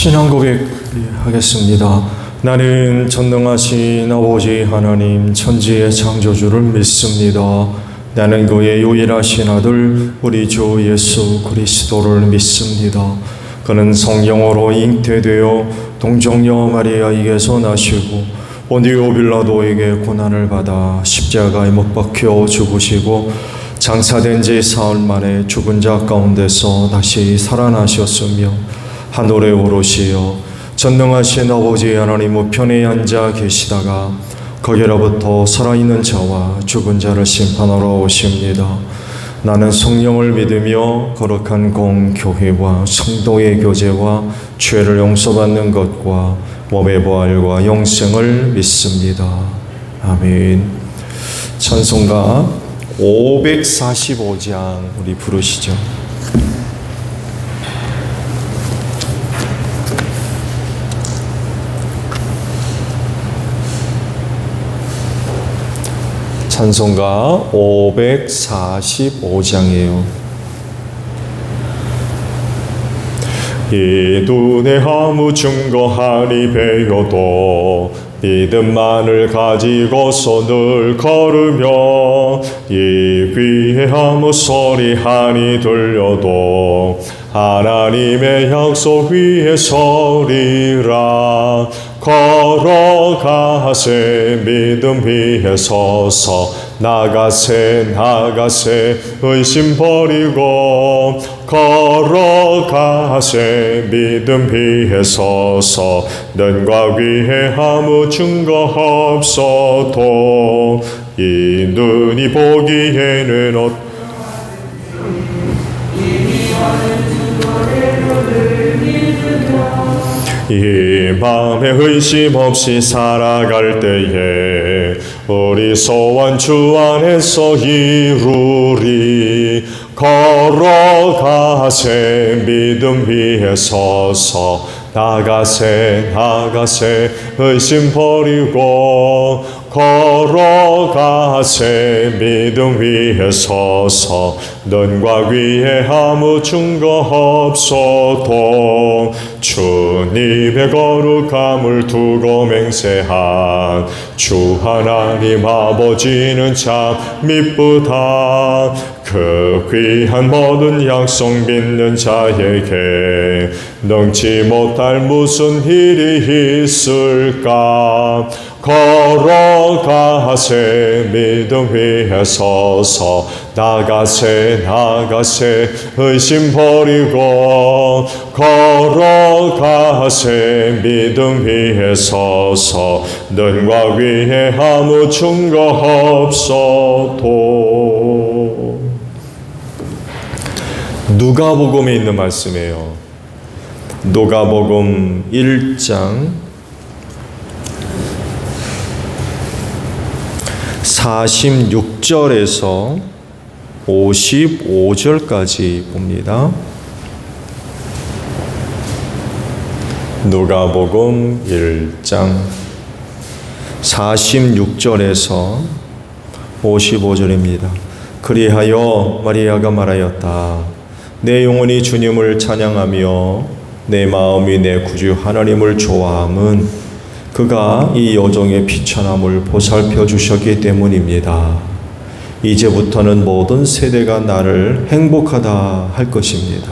신앙 고백하겠습니다. 나는 전능하신 아버지 하나님 천지의 창조주를 믿습니다. 나는 그의 유일하신 아들 우리 주 예수 그리스도를 믿습니다. 그는 성령으로 잉태되어 동정녀 마리아에게서 나시고 본디오 빌라도에게 고난을 받아 십자가에 못 박혀 죽으시고 장사된 지 사흘 만에 죽은 자 가운데서 다시 살아나셨으며 하늘에 오르시어 전능하신 아버지 하나님 우편에 앉아 계시다가 거기로부터 살아있는 자와 죽은 자를 심판하러 오십니다. 나는 성령을 믿으며 거룩한 공교회와 성도의 교제와 죄를 용서받는 것과 몸의 부활과 영생을 믿습니다. 아멘. 찬송가 545장 우리 부르시죠. 찬송가 545장이에요. 이 눈에 아무 증거하니 배워도 믿음만을 가지고서 늘 걸으며 이 귀에 아무 소리 하니 들려도 하나님의 약속 위에 서리라. 걸어가세 믿음 위에 서서 나가세 의심 버리고 걸어가세 믿음 위에 서서 눈과 귀에 아무 증거 없어도 이 눈이 보기에는 이 마음에 의심 없이 살아갈 때에 우리 소원 주 안에서 이루리. 걸어가세 믿음 위에 서서 나가세 의심 버리고 걸어가세 믿음 위에 서서 눈과 귀에 아무 증거 없어도 주님의 거룩함을 두고 맹세한 주 하나님 아버지는 참 미쁘다. 그 귀한 모든 약속 믿는 자에게 능치 못할 무슨 일이 있을까. 걸어가세 믿음 위에 서서 나가세 의심 버리고 걸어가세 믿음 위에 서서 눈과 귀에 아무 증거 없어도. 누가복음에 있는 말씀이에요. 누가복음 1장 46절에서 55절까지 봅니다. 누가복음 1장 46절에서 55절입니다. 그리하여 마리아가 말하였다. 내 영혼이 주님을 찬양하며 내 마음이 내 구주 하나님을 좋아함은 그가 이 여종의 비천함을 보살펴 주셨기 때문입니다. 이제부터는 모든 세대가 나를 행복하다 할 것입니다.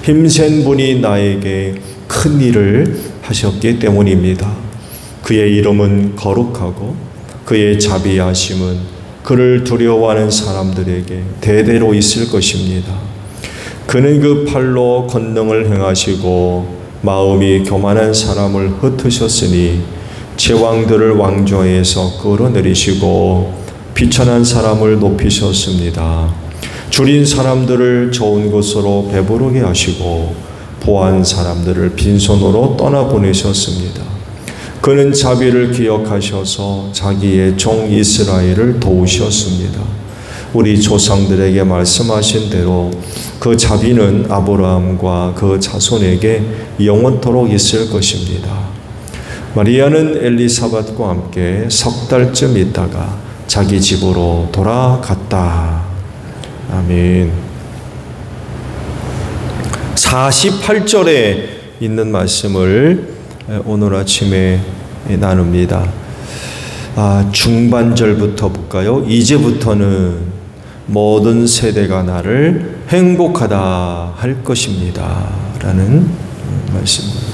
힘센 분이 나에게 큰 일을 하셨기 때문입니다. 그의 이름은 거룩하고 그의 자비하심은 그를 두려워하는 사람들에게 대대로 있을 것입니다. 그는 그 팔로 권능을 행하시고 마음이 교만한 사람을 흩으셨으니 제왕들을 왕좌에서 끌어내리시고 비천한 사람을 높이셨습니다. 줄인 사람들을 좋은 곳으로 배부르게 하시고 보한 사람들을 빈손으로 떠나보내셨습니다. 그는 자비를 기억하셔서 자기의 종 이스라엘을 도우셨습니다. 우리 조상들에게 말씀하신 대로 그 자비는 아브라함과 그 자손에게 영원토록 있을 것입니다. 마리아는 엘리사벳과 함께 석 달쯤 있다가 자기 집으로 돌아갔다. 아멘. 48절에 있는 말씀을 오늘 아침에 나눕니다. 중반절부터 볼까요? 이제부터는 모든 세대가 나를 행복하다 할 것입니다. 라는 말씀입니다.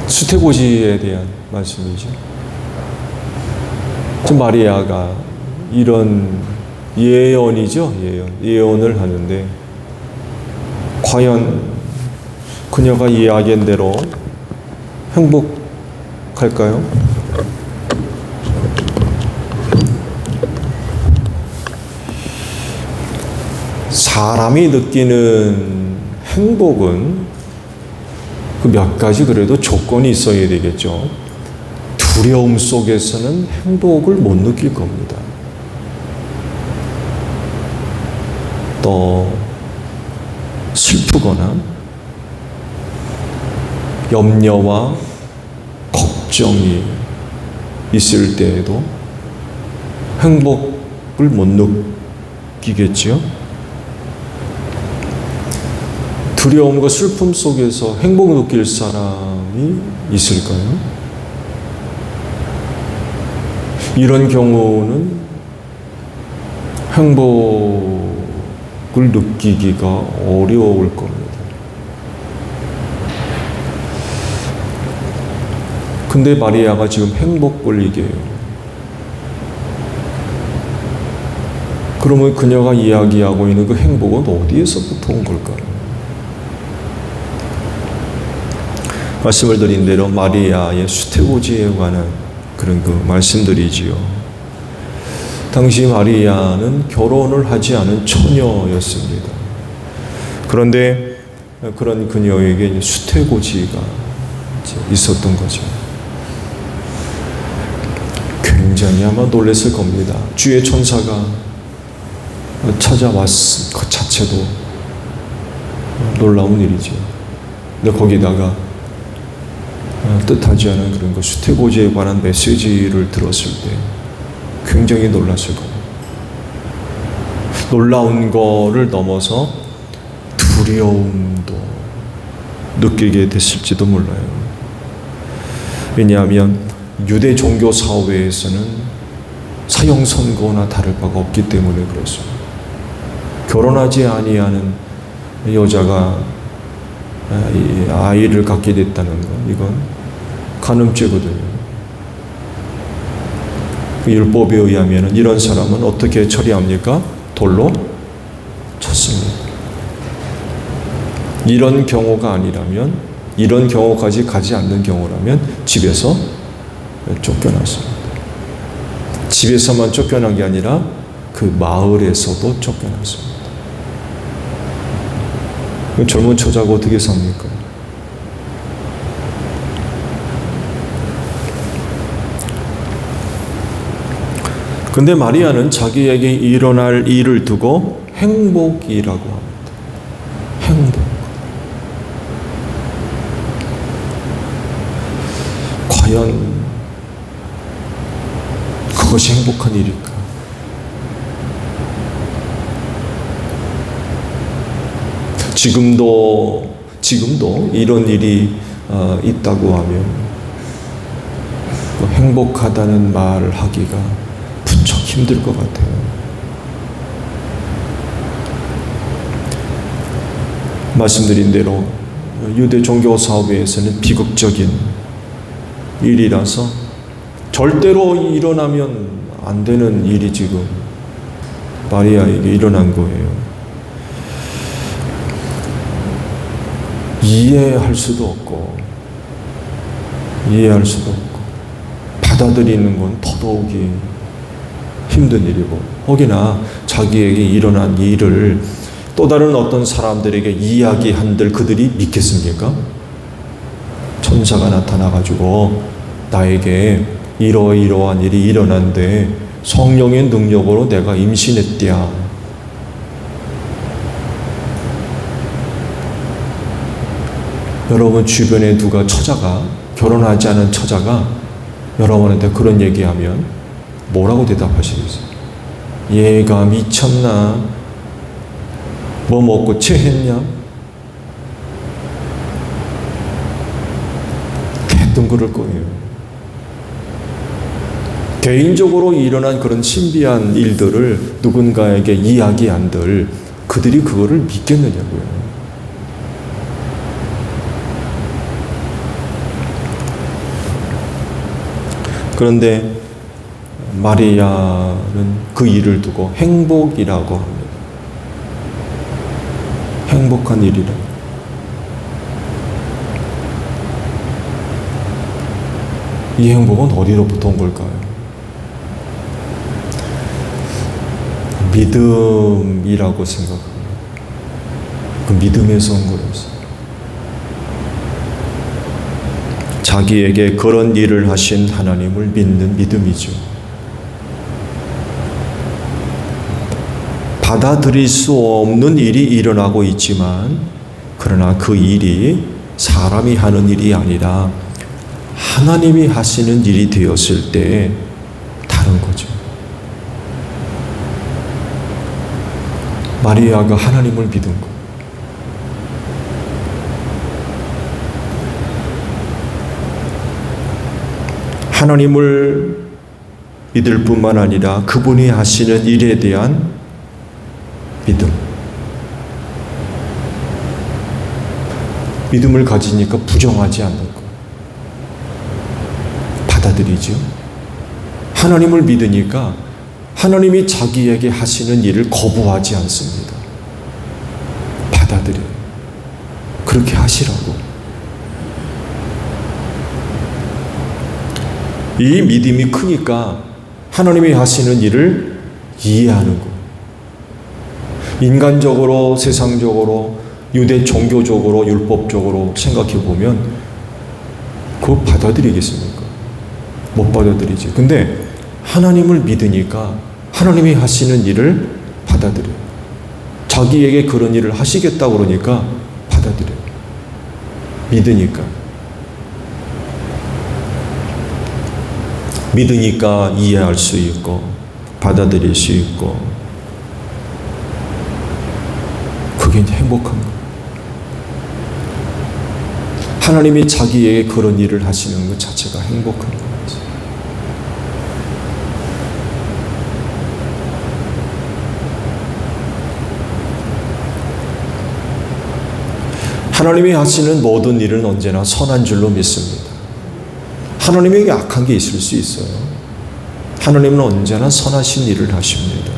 수태고지에 대한 말씀이죠. 마리아가 이런 예언이죠. 예언을 하는데 과연 그녀가 이야기한 대로 행복할까요? 사람이 느끼는 행복은 그 몇 가지 그래도 조건이 있어야 되겠죠. 두려움 속에서는 행복을 못 느낄 겁니다. 또 슬프거나 염려와 걱정이 있을 때에도 행복을 못 느끼겠지요. 두려움과 슬픔 속에서 행복을 느낄 사람이 있을까요? 이런 경우는 행복을 느끼기가 어려울 겁니다. 근데 마리아가 지금 행복을 얘기해요. 그러면 그녀가 이야기하고 있는 그 행복은 어디에서부터 온 걸까요? 말씀을 드린 대로 마리아의 수태고지에 관한 그런 그 말씀들이지요. 당시 마리아는 결혼을 하지 않은 처녀였습니다. 그런데 그런 그녀에게 수태고지가 있었던 거죠. 굉장히 아마 놀랐을 겁니다. 주의 천사가 찾아왔을 것 자체도 놀라운 일이죠. 근데 거기다가 뜻하지 않은 그런 거 수태고지에 관한 메시지를 들었을 때 굉장히 놀랐을 겁니다. 놀라운 거를 넘어서 두려움도 느끼게 됐을지도 몰라요. 왜냐하면 유대 종교 사회에서는 사형 선고나 다를 바가 없기 때문에 그렇습니다. 결혼하지 아니하는 여자가 아이를 갖게 됐다는 건 이건 간음죄거든요. 율법에 의하면 이런 사람은 어떻게 처리합니까? 돌로 쳤습니다. 이런 경우가 아니라면, 이런 경우까지 가지 않는 경우라면 집에서 쫓겨났습니다. 집에서만 쫓겨난 게 아니라 그 마을에서도 쫓겨났습니다. 젊은 처자가 어떻게 삽니까? 근데 마리아는 자기에게 일어날 일을 두고 행복이라고 합니다. 행복. 과연 그것이 행복한 일일까? 지금도 이런 일이 있다고 하면 행복하다는 말을 하기가 부쩍 힘들 것 같아요. 말씀드린 대로 유대 종교 사회에서는 비극적인 일이라서 절대로 일어나면 안 되는 일이 지금 마리아에게 일어난 거예요. 이해할 수도 없고 받아들이는 건 더더욱이 힘든 일이고, 혹이나 자기에게 일어난 일을 또 다른 어떤 사람들에게 이야기한들 그들이 믿겠습니까? 천사가 나타나가지고 나에게 이러이러한 일이 일어난데 성령의 능력으로 내가 임신했대야. 여러분 주변에 누가 처자가, 결혼하지 않은 처자가 여러분한테 그런 얘기하면 뭐라고 대답하시겠어요? 얘가 미쳤나? 뭐 먹고 체했냐? 대뜸 그럴 거예요. 개인적으로 일어난 그런 신비한 일들을 누군가에게 이야기한들 그들이 그거를 믿겠느냐고요. 그런데 마리아는 그 일을 두고 행복이라고 합니다. 행복한 일이라. 이 행복은 어디로부터 온 걸까요? 믿음이라고 생각합니다. 그 믿음에서 온 거였어요. 자기에게 그런 일을 하신 하나님을 믿는 믿음이죠. 받아들일 수 없는 일이 일어나고 있지만 그러나 그 일이 사람이 하는 일이 아니라 하나님이 하시는 일이 되었을 때 다른 거죠. 마리아가 하나님을 믿은 것. 하나님을 믿을 뿐만 아니라 그분이 하시는 일에 대한 믿음. 믿음을 가지니까 부정하지 않는 것. 받아들이죠. 하나님을 믿으니까 하나님이 자기에게 하시는 일을 거부하지 않습니다. 받아들여요. 그렇게 하시라고. 이 믿음이 크니까 하나님이 하시는 일을 이해하는 거. 인간적으로, 세상적으로, 유대 종교적으로, 율법적으로 생각해 보면 그거 받아들이겠습니까? 못 받아들이지. 근데 하나님을 믿으니까 하나님이 하시는 일을 받아들여요. 자기에게 그런 일을 하시겠다고 그러니까 받아들여요. 믿으니까. 믿으니까 이해할 수 있고 받아들일 수 있고 그게 행복한 거예요. 하나님이 자기에게 그런 일을 하시는 것 자체가 행복한 거예요. 하나님이 하시는 모든 일은 언제나 선한 줄로 믿습니다. 하나님에게 악한 게 있을 수 있어요. 하나님은 언제나 선하신 일을 하십니다.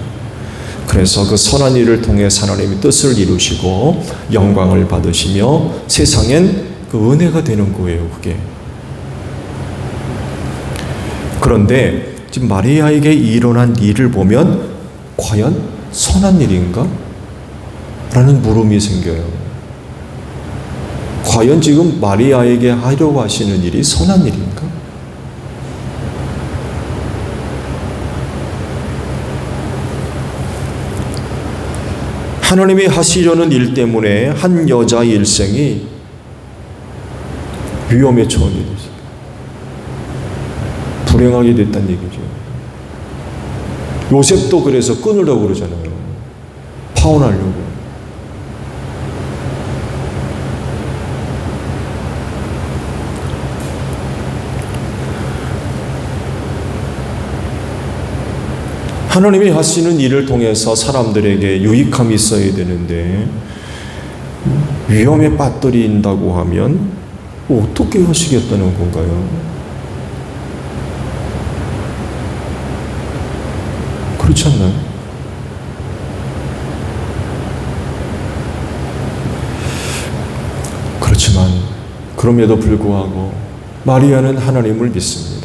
그래서 그 선한 일을 통해 하나님의 뜻을 이루시고 영광을 받으시며 세상엔 그 은혜가 되는 거예요, 그게. 그런데 지금 마리아에게 일어난 일을 보면 과연 선한 일인가? 라는 물음이 생겨요. 과연 지금 마리아에게 하려고 하시는 일이 선한 일인가? 하나님이 하시려는 일 때문에 한 여자의 일생이 위험에 처하게 됐어요. 불행하게 됐다는 얘기죠. 요셉도 그래서 끊으려고 그러잖아요. 파혼하려고. 하나님이 하시는 일을 통해서 사람들에게 유익함이 있어야 되는데 위험에 빠뜨린다고 하면 어떻게 하시겠다는 건가요? 그렇지 않나요? 그렇지만 그럼에도 불구하고 마리아는 하나님을 믿습니다.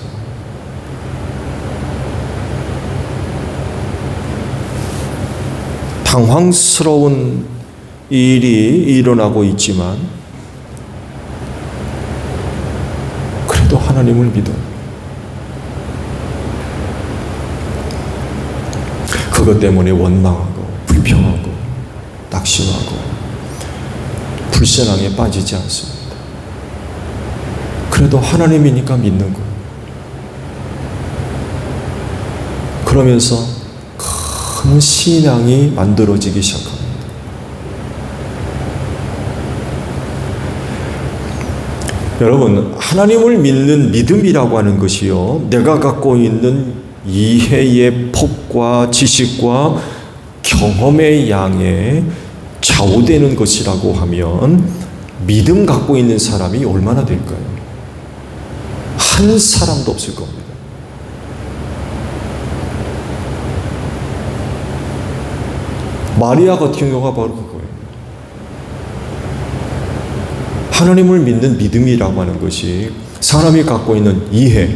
당황스러운 일이 일어나고 있지만 그래도 하나님을 믿어요. 그것 때문에 원망하고 불평하고 낙심하고 불신앙에 빠지지 않습니다. 그래도 하나님이니까 믿는 거예요. 그러면서 큰 신앙이 만들어지기 시작합니다. 여러분, 하나님을 믿는 믿음이라고 하는 것이요, 내가 갖고 있는 이해의 폭과 지식과 경험의 양에 좌우되는 것이라고 하면 믿음 갖고 있는 사람이 얼마나 될까요? 한 사람도 없을 겁니다. 마리아 같은 경우가 바로 그거예요. 하나님을 믿는 믿음이라고 하는 것이 사람이 갖고 있는 이해,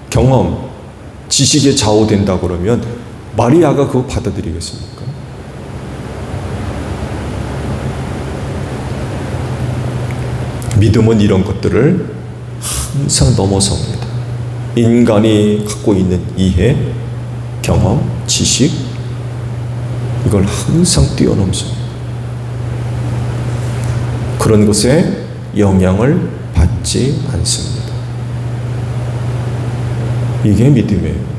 경험, 지식에 좌우된다 그러면 마리아가 그거 받아들이겠습니까? 믿음은 이런 것들을 항상 넘어섭니다. 인간이 갖고 있는 이해, 경험, 지식, 이걸 항상 뛰어넘습니다. 그런 것에 영향을 받지 않습니다. 이게 믿음이에요.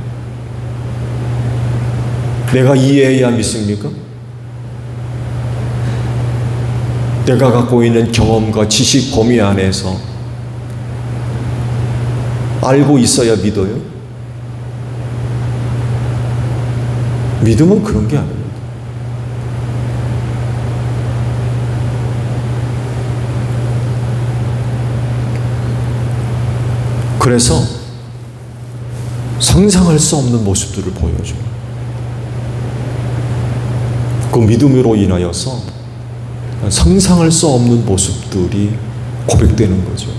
내가 이해해야 믿습니까? 내가 갖고 있는 경험과 지식 범위 안에서 알고 있어야 믿어요? 믿음은 그런 게 아닙니다. 그래서 상상할 수 없는 모습들을 보여줘요. 그 믿음으로 인하여서 상상할 수 없는 모습들이 고백되는 거죠.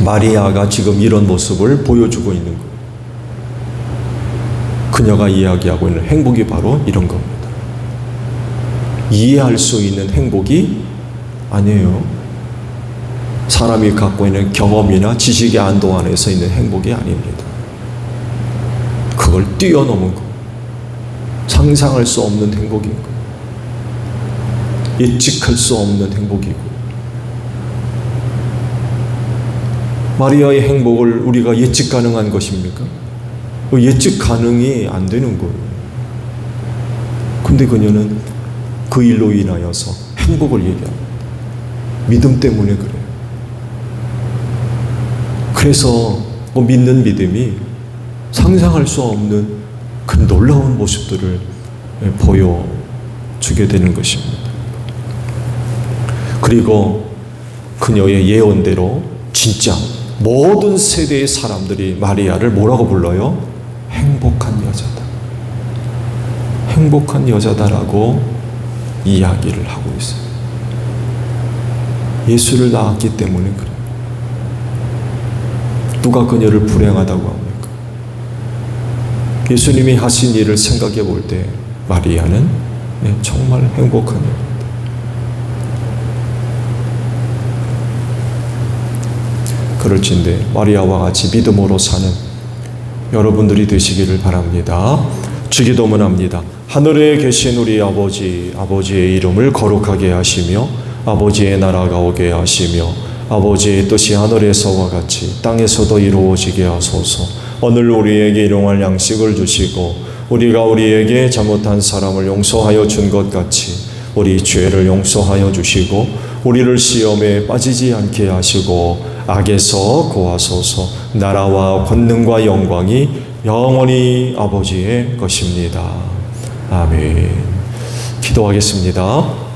마리아가 지금 이런 모습을 보여주고 있는 거예요. 그녀가 이야기하고 있는 행복이 바로 이런 겁니다. 이해할 수 있는 행복이 아니에요. 사람이 갖고 있는 경험이나 지식의 안도 안에서 있는 행복이 아닙니다. 그걸 뛰어넘은 거, 상상할 수 없는 행복인 거, 예측할 수 없는 행복이고, 마리아의 행복을 우리가 예측 가능한 것입니까? 예측 가능이 안 되는 거예요. 근데 그녀는 그 일로 인하여서 행복을 얘기합니다. 믿음 때문에 그래요. 그래서 믿는 믿음이 상상할 수 없는 그 놀라운 모습들을 보여주게 되는 것입니다. 그리고 그녀의 예언대로 진짜 모든 세대의 사람들이 마리아를 뭐라고 불러요? 행복한 여자다. 행복한 여자다라고 이야기를 하고 있어요. 예수를 낳았기 때문에 그래요. 누가 그녀를 불행하다고 합니까? 예수님이 하신 일을 생각해 볼 때 마리아는 정말 행복한 여자다. 그럴진데 마리아와 같이 믿음으로 사는 여러분들이 되시기를 바랍니다. 주기도문 합니다. 하늘에 계신 우리 아버지, 아버지의 이름을 거룩하게 하시며 아버지의 나라가 오게 하시며 아버지의 뜻이 하늘에서와 같이 땅에서도 이루어지게 하소서. 오늘 우리에게 일용할 양식을 주시고 우리가 우리에게 잘못한 사람을 용서하여 준 것 같이 우리 죄를 용서하여 주시고 우리를 시험에 빠지지 않게 하시고 악에서 구하소서. 나라와 권능과 영광이 영원히 아버지의 것입니다. 아멘. 기도하겠습니다.